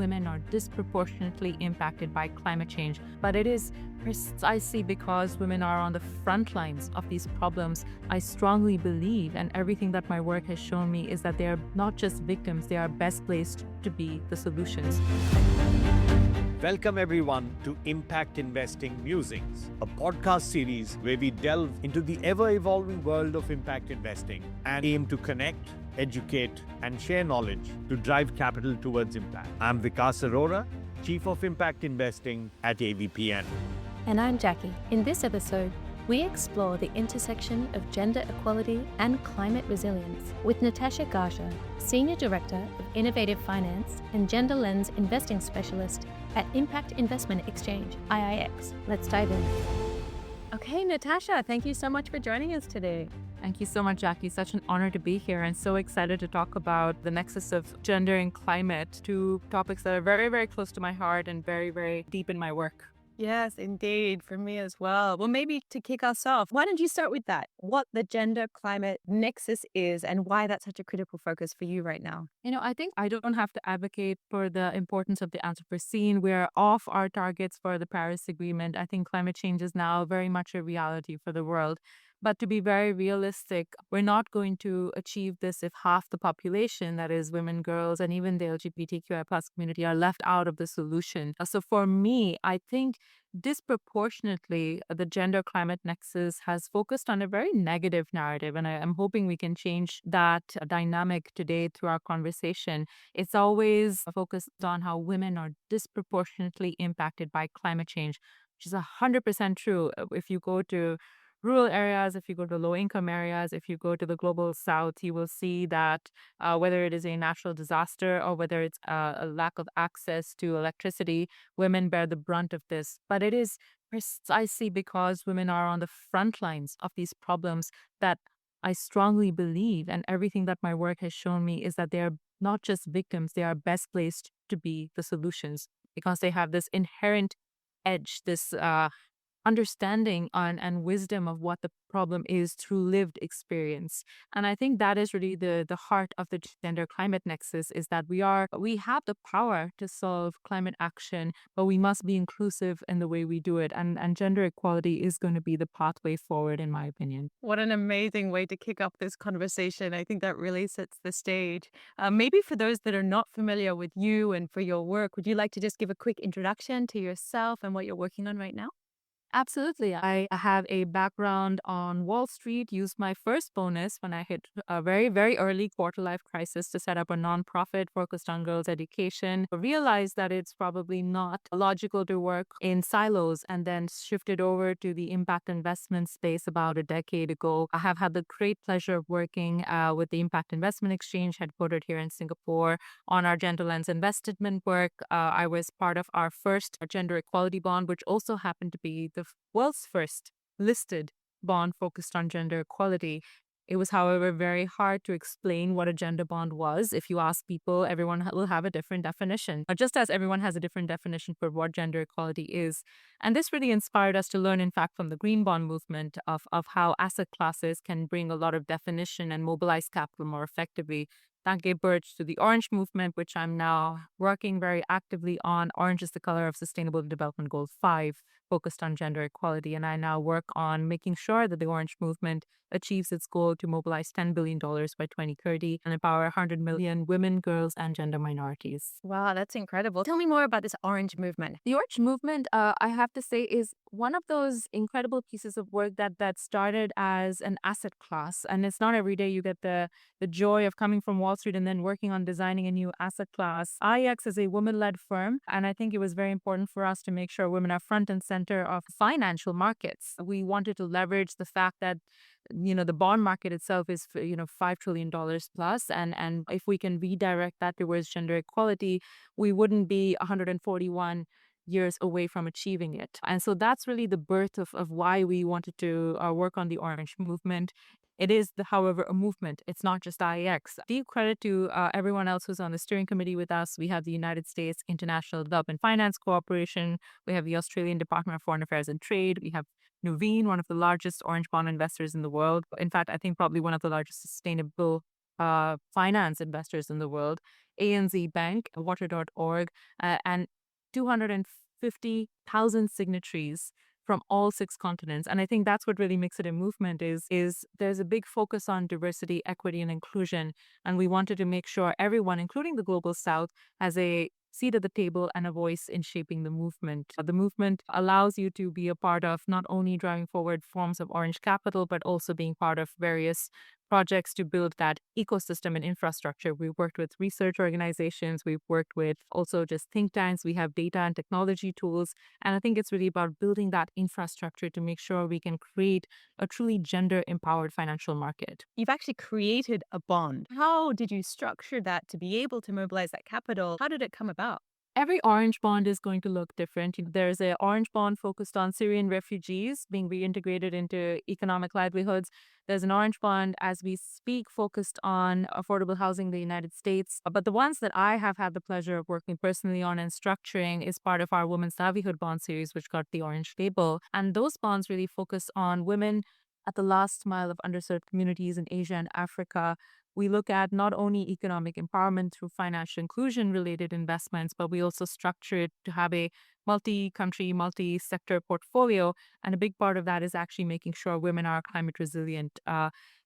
women are disproportionately impacted by climate change. But it is precisely because women are on the front lines of these problems. I strongly believe, and everything that my work has shown me, is that they are not just victims, they are best placed to be the solutions. Welcome everyone to Impact Investing Musings, a podcast series where we delve into the ever-evolving world of impact investing and aim to connect, educate, and share knowledge to drive capital towards impact. I'm Vikas Arora, Chief of Impact Investing at AVPN. And I'm Jackie. In this episode, we explore the intersection of gender equality and climate resilience with Natasha Garcha, Senior Director of Innovative Finance and Gender Lens Investing Specialist at Impact Investment Exchange, IIX. Let's dive in. Okay, Natasha, thank you so much for joining us today. Thank you so much, Jackie. Such an honor to be here and so excited to talk about the nexus of gender and climate, two topics that are very, very close to my heart and very, very deep in my work. Yes, indeed, for me as well. Well, maybe to kick us off, why don't you start with that? What the gender-climate nexus is and why that's such a critical focus for you right now. I think I don't have to advocate for the importance of the Anthropocene. We're off our targets for the Paris Agreement. I think climate change is now very much a reality for the world. But to be very realistic, we're not going to achieve this if half the population, that is women, girls, and even the LGBTQI plus community, are left out of the solution. So for me, I think disproportionately, the gender climate nexus has focused on a very negative narrative. And I'm hoping we can change that dynamic today through our conversation. It's always focused on how women are disproportionately impacted by climate change, which is 100% true. If you go to rural areas, if you go to low-income areas, if you go to the global south, you will see that whether it is a natural disaster or whether it's a lack of access to electricity, women bear the brunt of this. But it is precisely because women are on the front lines of these problems that I strongly believe, and everything that my work has shown me, is that they are not just victims, they are best placed to be the solutions because they have this inherent edge, this understanding and wisdom of what the problem is through lived experience. And I think that is really the heart of the gender climate nexus, is that we have the power to solve climate action, but we must be inclusive in the way we do it. And gender equality is going to be the pathway forward, in my opinion. What an amazing way to kick off this conversation. I think that really sets the stage. Maybe for those that are not familiar with you and for your work, would you like to just give a quick introduction to yourself and what you're working on right now? Absolutely. I have a background on Wall Street, used my first bonus when I hit a very, very early quarter life crisis to set up a nonprofit focused on girls' education. I realized that it's probably not logical to work in silos, and then shifted over to the impact investment space about a decade ago. I have had the great pleasure of working with the Impact Investment Exchange, headquartered here in Singapore, on our gender lens investment work. I was part of our first gender equality bond, which also happened to be the world's first listed bond focused on gender equality. It was, however, very hard to explain what a gender bond was. If you ask people, everyone will have a different definition, just as everyone has a different definition for what gender equality is. And this really inspired us to learn, in fact, from the green bond movement of how asset classes can bring a lot of definition and mobilize capital more effectively. That gave birth to the Orange movement, which I'm now working very actively on. Orange is the color of Sustainable Development Goal 5, focused on gender equality. And I now work on making sure that the Orange movement achieves its goal to mobilize $10 billion by 2030 and empower 100 million women, girls, and gender minorities. Wow, that's incredible. Tell me more about this Orange movement. The Orange movement, I have to say, is one of those incredible pieces of work that started as an asset class. And it's not every day you get the joy of coming from Wall Street and then working on designing a new asset class. IX is a woman-led firm, and I think it was very important for us to make sure women are front and center of financial markets. We wanted to leverage the fact that the bond market itself is $5 trillion plus, and if we can redirect that towards gender equality, we wouldn't be 141 years away from achieving it. And so that's really the birth of why we wanted to work on the Orange movement. It is, however, a movement. It's not just IEX. Due credit to everyone else who's on the steering committee with us. We have the United States International Development Finance Corporation. We have the Australian Department of Foreign Affairs and Trade. We have Nuveen, one of the largest orange bond investors in the world. In fact, I think probably one of the largest sustainable finance investors in the world. ANZ Bank, water.org, and 250,000 signatories from all six continents. And I think that's what really makes it a movement is there's a big focus on diversity, equity, and inclusion. And we wanted to make sure everyone, including the global south, has a seat at the table and a voice in shaping the movement. The movement allows you to be a part of not only driving forward forms of orange capital, but also being part of various projects to build that ecosystem and infrastructure. We've worked with research organizations, we've worked with also just think tanks, we have data and technology tools. And I think it's really about building that infrastructure to make sure we can create a truly gender empowered financial market. You've actually created a bond. How did you structure that to be able to mobilize that capital? How did it come about? Every orange bond is going to look different. There's an orange bond focused on Syrian refugees being reintegrated into economic livelihoods. There's an orange bond as we speak focused on affordable housing in the United States. But the ones that I have had the pleasure of working personally on and structuring is part of our Women's Livelihood Bond series, which got the orange label. And those bonds really focus on women at the last mile of underserved communities in Asia and Africa. We look at not only economic empowerment through financial inclusion related investments, but we also structure it to have a multi country, multi sector portfolio. And a big part of that is actually making sure women are climate resilient.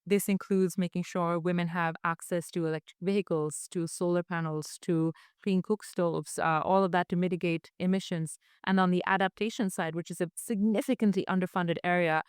This includes making sure women have access to electric vehicles, to solar panels, to clean cook stoves, all of that to mitigate emissions. And on the adaptation side, which is a significantly underfunded area,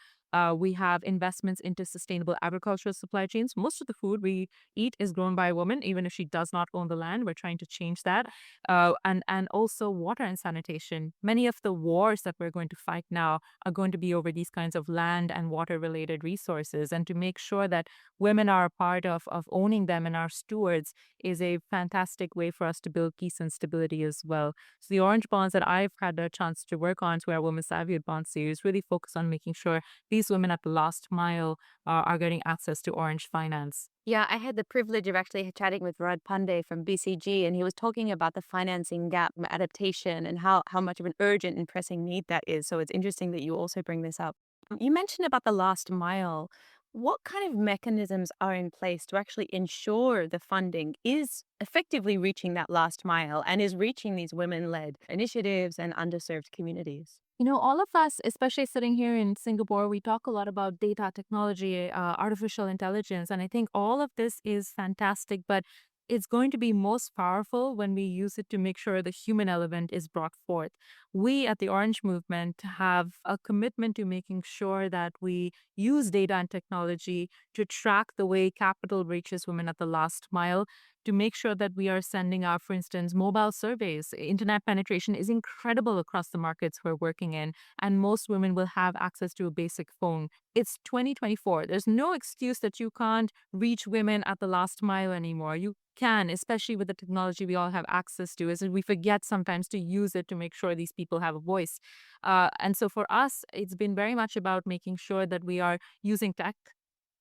we have investments into sustainable agricultural supply chains. Most of the food we eat is grown by a woman, even if she does not own the land. We're trying to change that. And also water and sanitation. Many of the wars that we're going to fight now are going to be over these kinds of land and water related resources. And to make sure that women are a part of owning them and are stewards is a fantastic way for us to build peace and stability as well. So the orange bonds that I've had a chance to work on through our Women's Livelihood Bond series really focus on making sure these women at the last mile are getting access to orange finance. Yeah, I had the privilege of actually chatting with Rod Pandey from BCG, and he was talking about the financing gap adaptation and how much of an urgent and pressing need that is. So it's interesting that you also bring this up. You mentioned about the last mile. What kind of mechanisms are in place to actually ensure the funding is effectively reaching that last mile and is reaching these women led initiatives and underserved communities? All of us, especially sitting here in Singapore, we talk a lot about data technology, artificial intelligence, and I think all of this is fantastic, but it's going to be most powerful when we use it to make sure the human element is brought forth. We at the Orange Movement have a commitment to making sure that we use data and technology to track the way capital reaches women at the last mile, to make sure that we are sending out, for instance, mobile surveys. Internet penetration is incredible across the markets we're working in, and most women will have access to a basic phone. It's 2024. There's no excuse that you can't reach women at the last mile anymore. You can, especially with the technology we all have access to, is that we forget sometimes to use it to make sure these people have a voice. And so for us, it's been very much about making sure that we are using tech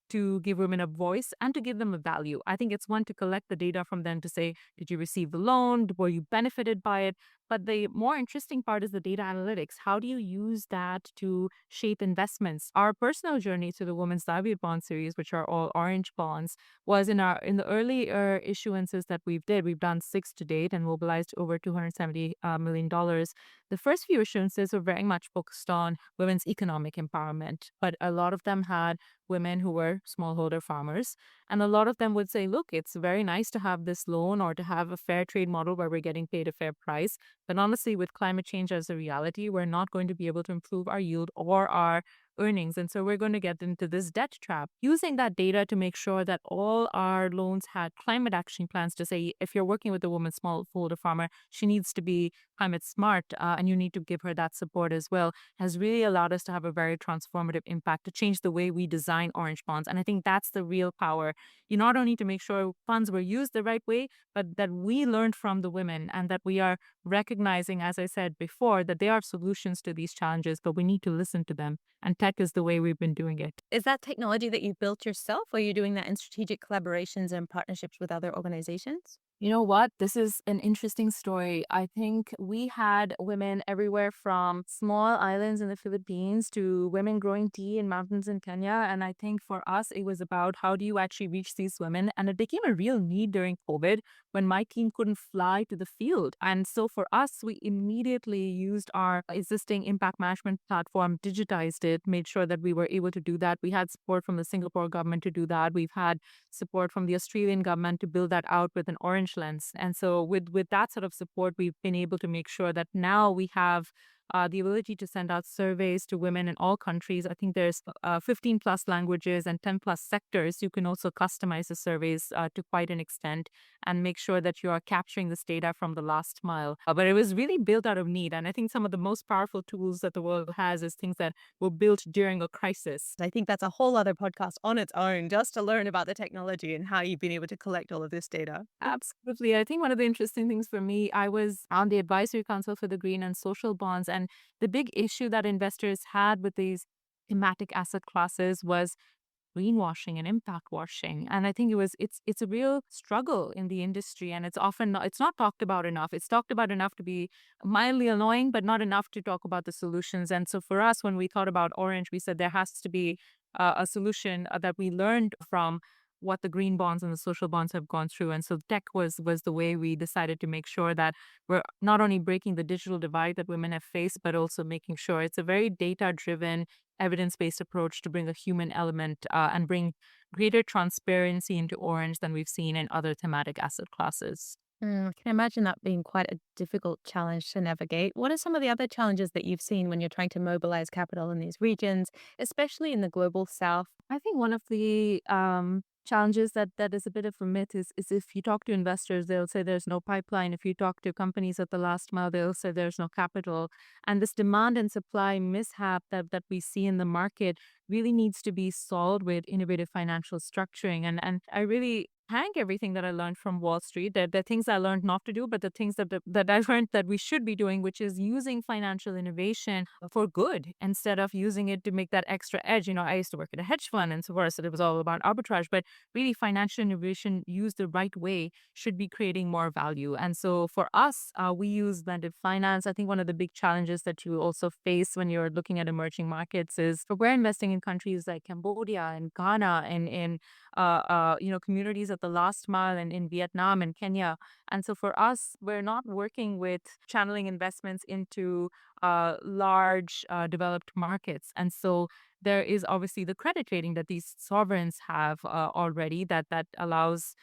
to give women a voice and to give them a value. I think it's one to collect the data from them to say, did you receive the loan? Were you benefited by it? But the more interesting part is the data analytics. How do you use that to shape investments? Our personal journey to the Women's Livelihood Bond series, which are all orange bonds, was in the earlier issuances that we've done 6 to date and mobilized over $270 million. The first few issuances were very much focused on women's economic empowerment, but a lot of them had women who were smallholder farmers. And a lot of them would say, look, it's very nice to have this loan or to have a fair trade model where we're getting paid a fair price. But honestly, with climate change as a reality, we're not going to be able to improve our yield or our earnings. And so we're going to get into this debt trap. Using that data to make sure that all our loans had climate action plans to say, if you're working with a woman smallholder farmer, she needs to be climate smart and you need to give her that support as well, has really allowed us to have a very transformative impact to change the way we design orange bonds. And I think that's the real power. You not only to make sure funds were used the right way, but that we learned from the women and that we are recognizing, as I said before, that there are solutions to these challenges, but we need to listen to them. And tech is the way we've been doing it. Is that technology that you built yourself, or are you doing that in strategic collaborations and partnerships with other organizations? You know what? This is an interesting story. I think we had women everywhere from small islands in the Philippines to women growing tea in mountains in Kenya. And I think for us, it was about how do you actually reach these women? And it became a real need during COVID when my team couldn't fly to the field. And so for us, we immediately used our existing impact management platform, digitized it, made sure that we were able to do that. We had support from the Singapore government to do that. We've had support from the Australian government to build that out with an orange lens. And so with that sort of support, we've been able to make sure that now we have the ability to send out surveys to women in all countries. I think there's 15 plus languages and 10 plus sectors. You can also customize the surveys to quite an extent and make sure that you are capturing this data from the last mile. But it was really built out of need. And I think some of the most powerful tools that the world has is things that were built during a crisis. I think that's a whole other podcast on its own just to learn about the technology and how you've been able to collect all of this data. Absolutely. I think one of the interesting things for me, I was on the advisory council for the green and social bonds. And the big issue that investors had with these thematic asset classes was greenwashing and impact washing. And I think it's a real struggle in the industry, and it's not talked about enough. It's talked about enough to be mildly annoying, but not enough to talk about the solutions. And so for us, when we thought about Orange, we said there has to be a solution that we learned from what the green bonds and the social bonds have gone through. And so tech was the way we decided to make sure that we're not only breaking the digital divide that women have faced, but also making sure it's a very data driven, evidence based approach to bring a human element and bring greater transparency into Orange than we've seen in other thematic asset classes. I can imagine that being quite a difficult challenge to navigate. What are some of the other challenges that you've seen when you're trying to mobilize capital in these regions, especially in the global south? I think one of the challenges that is a bit of a myth is if you talk to investors, they'll say there's no pipeline. If you talk to companies at the last mile, they'll say there's no capital. And this demand and supply mishap that we see in the market really needs to be solved with innovative financial structuring. And I really thank everything that I learned from Wall Street. The things I learned not to do, but the things that I learned that we should be doing, which is using financial innovation for good instead of using it to make that extra edge. I used to work at a hedge fund and so forth, so it was all about arbitrage, but really financial innovation used the right way should be creating more value. And so for us, we use blended finance. I think one of the big challenges that you also face when you're looking at emerging markets is we're investing in countries like Cambodia and Ghana and in communities at the last mile and in Vietnam and Kenya. And so for us, we're not working with channeling investments into large developed markets. And so there is obviously the credit rating that these sovereigns have already that allows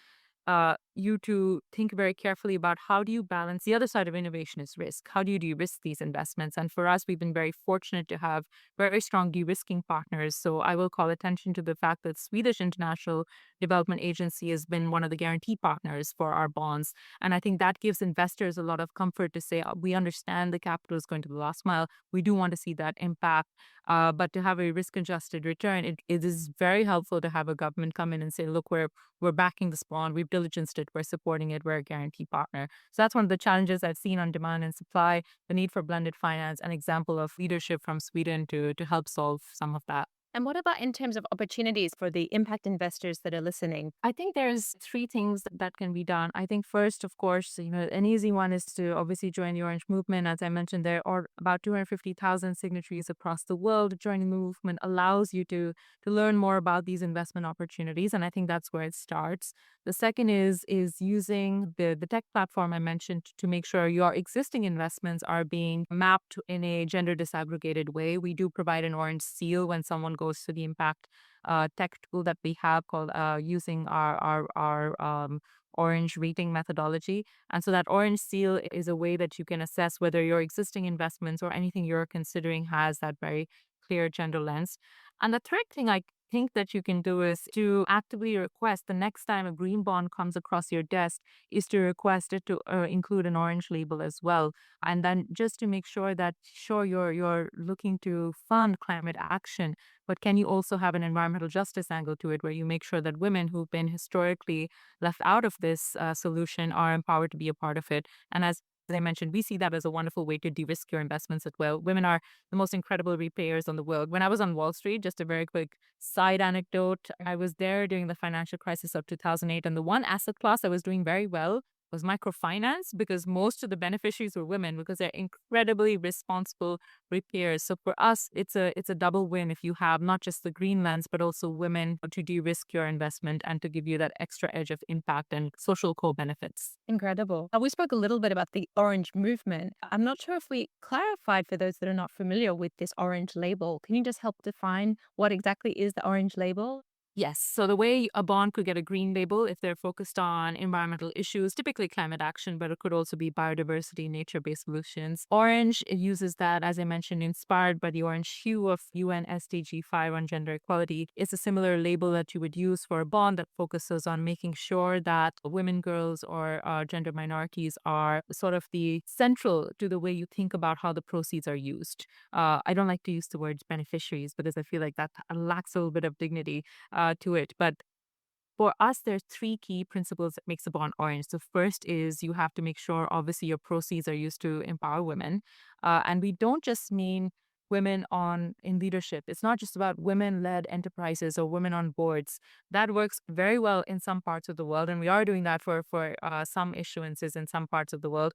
you to think very carefully about how do you balance the other side of innovation is risk. How do you de-risk these investments? And for us, we've been very fortunate to have very strong de-risking partners. So I will call attention to the fact that Swedish International Development Agency has been one of the guarantee partners for our bonds. And I think that gives investors a lot of comfort to say, we understand the capital is going to the last mile. We do want to see that impact. But to have a risk-adjusted return, it is very helpful to have a government come in and say, look, we're backing this bond, we've diligenced it, we're supporting it, we're a guarantee partner. So that's one of the challenges I've seen on demand and supply, the need for blended finance, an example of leadership from Sweden to help solve some of that. And what about in terms of opportunities for the impact investors that are listening? I think there's three things that can be done. I think first, of course, an easy one is to obviously join the Orange Movement. As I mentioned, there are about 250,000 signatories across the world. Joining the movement allows you to learn more about these investment opportunities, and I think that's where it starts. The second is using the tech platform I mentioned to make sure your existing investments are being mapped in a gender disaggregated way. We do provide an orange seal when someone goes to the impact tech tool that we have called using our orange rating methodology. And so that orange seal is a way that you can assess whether your existing investments or anything you're considering has that very clear gender lens. And the third thing I think that you can do is to actively request the next time a green bond comes across your desk is to request it to include an orange label as well. And then just to make sure that you're looking to fund climate action, but can you also have an environmental justice angle to it where you make sure that women who've been historically left out of this solution are empowered to be a part of it. And as I mentioned, we see that as a wonderful way to de-risk your investments as well. Women are the most incredible repayers on the world. When I was on Wall Street, just a very quick side anecdote, I was there during the financial crisis of 2008, and the one asset class that was doing very well was microfinance, because most of the beneficiaries were women, because they're incredibly responsible repairs. So for us, it's a double win if you have not just the green lens, but also women to de-risk your investment and to give you that extra edge of impact and social co-benefits. Incredible. We spoke a little bit about the orange movement. I'm not sure if we clarified for those that are not familiar with this orange label. Can you just help define what exactly is the orange label? Yes. So the way a bond could get a green label if they're focused on environmental issues, typically climate action, but it could also be biodiversity, nature-based solutions. Orange, it uses that, as I mentioned, inspired by the orange hue of UN SDG 5 on gender equality. It's a similar label that you would use for a bond that focuses on making sure that women, girls, or gender minorities are sort of the central to the way you think about how the proceeds are used. I don't like to use the word beneficiaries because I feel like that lacks a little bit of dignity to it. But for us, there's three key principles that makes a bond orange. The first is you have to make sure, obviously, your proceeds are used to empower women, and we don't just mean women on in leadership. It's not just about women-led enterprises or women on boards. That works very well in some parts of the world, and we are doing that for some issuances in some parts of the world.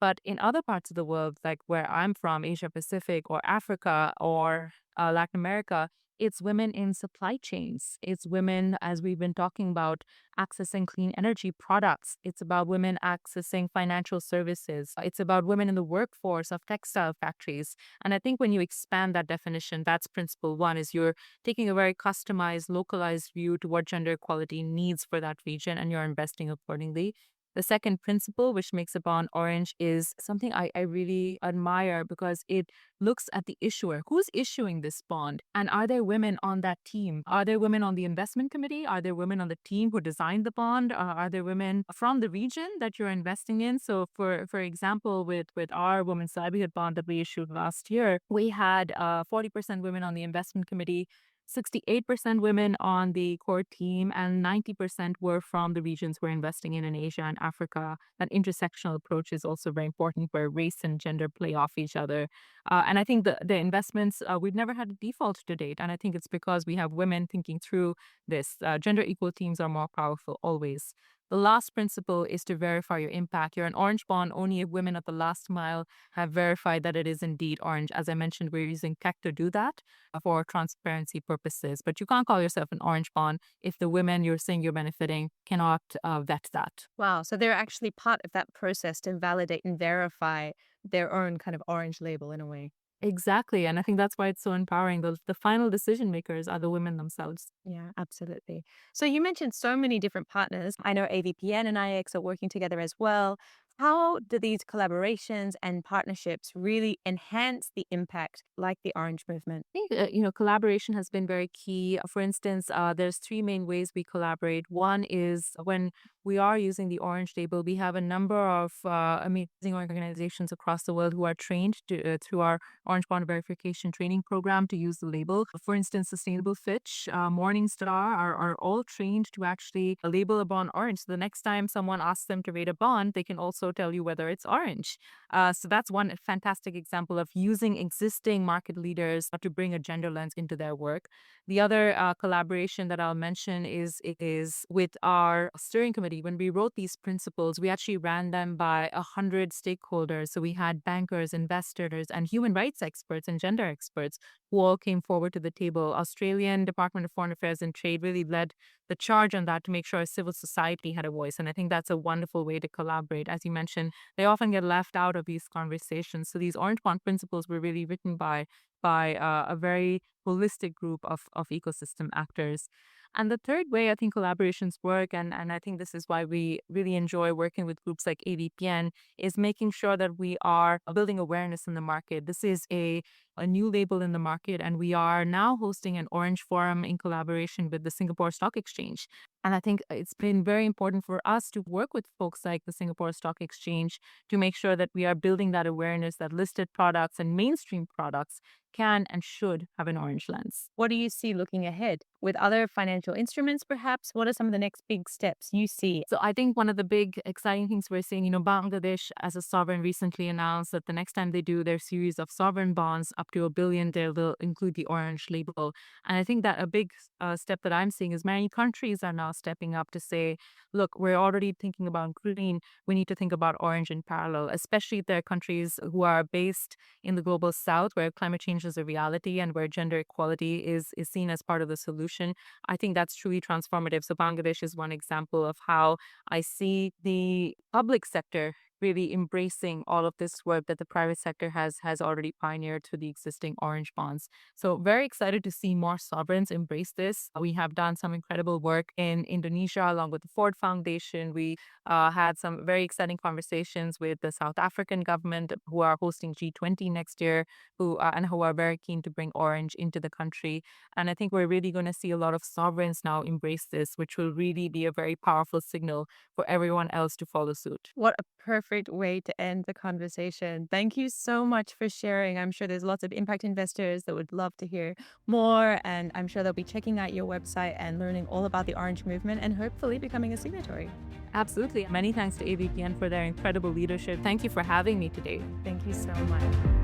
But in other parts of the world, like where I'm from, Asia Pacific or Africa or Latin America, it's women in supply chains. It's women, as we've been talking about, accessing clean energy products. It's about women accessing financial services. It's about women in the workforce of textile factories. And I think when you expand that definition, that's principle one, is you're taking a very customized, localized view to what gender equality needs for that region, and you're investing accordingly. The second principle, which makes a bond orange, is something I really admire because it looks at the issuer. Who's issuing this bond? And are there women on that team? Are there women on the investment committee? Are there women on the team who designed the bond? Are there women from the region that you're investing in? So, for example, with our women's livelihood bond that we issued last year, we had 40% women on the investment committee, 68% women on the core team, and 90% were from the regions we're investing in Asia and Africa. That intersectional approach is also very important, where race and gender play off each other. And I think the investments, we've never had a default to date. And I think it's because we have women thinking through this. Gender equal teams are more powerful always. The last principle is to verify your impact. You're an orange bond only if women at the last mile have verified that it is indeed orange. As I mentioned, we're using tech to do that for transparency purposes. But you can't call yourself an orange bond if the women you're saying you're benefiting cannot vet that. Wow. So they're actually part of that process to validate and verify their own kind of orange label in a way. Exactly. And I think that's why it's so empowering. The final decision makers are the women themselves. Yeah, absolutely. So you mentioned so many different partners. I know AVPN and IX are working together as well. How do these collaborations and partnerships really enhance the impact like the Orange Movement? I think collaboration has been very key. For instance, there's three main ways we collaborate. One is when we are using the orange label, we have a number of amazing organizations across the world who are trained through our orange bond verification training program to use the label. For instance, Sustainable Fitch, Morningstar are all trained to actually label a bond orange. So the next time someone asks them to rate a bond, they can also tell you whether it's orange. So that's one fantastic example of using existing market leaders to bring a gender lens into their work. The other collaboration that I'll mention is with our steering committee. When we wrote these principles, we actually ran them by 100 stakeholders. So we had bankers, investors, and human rights experts and gender experts who all came forward to the table. Australian Department of Foreign Affairs and Trade really led the charge on that to make sure civil society had a voice. And I think that's a wonderful way to collaborate. As you mentioned, they often get left out of these conversations. So these Orange Bond principles were really written by a very holistic group of ecosystem actors. And the third way I think collaborations work, and I think this is why we really enjoy working with groups like AVPN, is making sure that we are building awareness in the market. This is a new label in the market, and we are now hosting an Orange Forum in collaboration with the Singapore Stock Exchange. And I think it's been very important for us to work with folks like the Singapore Stock Exchange to make sure that we are building that awareness that listed products and mainstream products can and should have an orange lens. What do you see looking ahead with other financial instruments, perhaps? What are some of the next big steps you see? So I think one of the big exciting things we're seeing, Bangladesh as a sovereign recently announced that the next time they do their series of sovereign bonds, up to $1 billion, they'll include the orange label. And I think that a big step that I'm seeing is many countries are now stepping up to say, look, we're already thinking about green. We need to think about orange in parallel, especially if there are countries who are based in the global south where climate change is a reality and where gender equality is seen as part of the solution. I think that's truly transformative. So Bangladesh is one example of how I see the public sector really embracing all of this work that the private sector has already pioneered through the existing orange bonds. So very excited to see more sovereigns embrace this. We have done some incredible work in Indonesia along with the Ford Foundation. We had some very exciting conversations with the South African government who are hosting G20 next year, who are very keen to bring orange into the country. And I think we're really going to see a lot of sovereigns now embrace this, which will really be a very powerful signal for everyone else to follow suit. What a perfect way to end the conversation. Thank you so much for sharing. I'm sure there's lots of impact investors that would love to hear more, and I'm sure they'll be checking out your website and learning all about the Orange Movement and hopefully becoming a signatory. Absolutely. Many thanks to AVPN for their incredible leadership. Thank you for having me today. Thank you so much.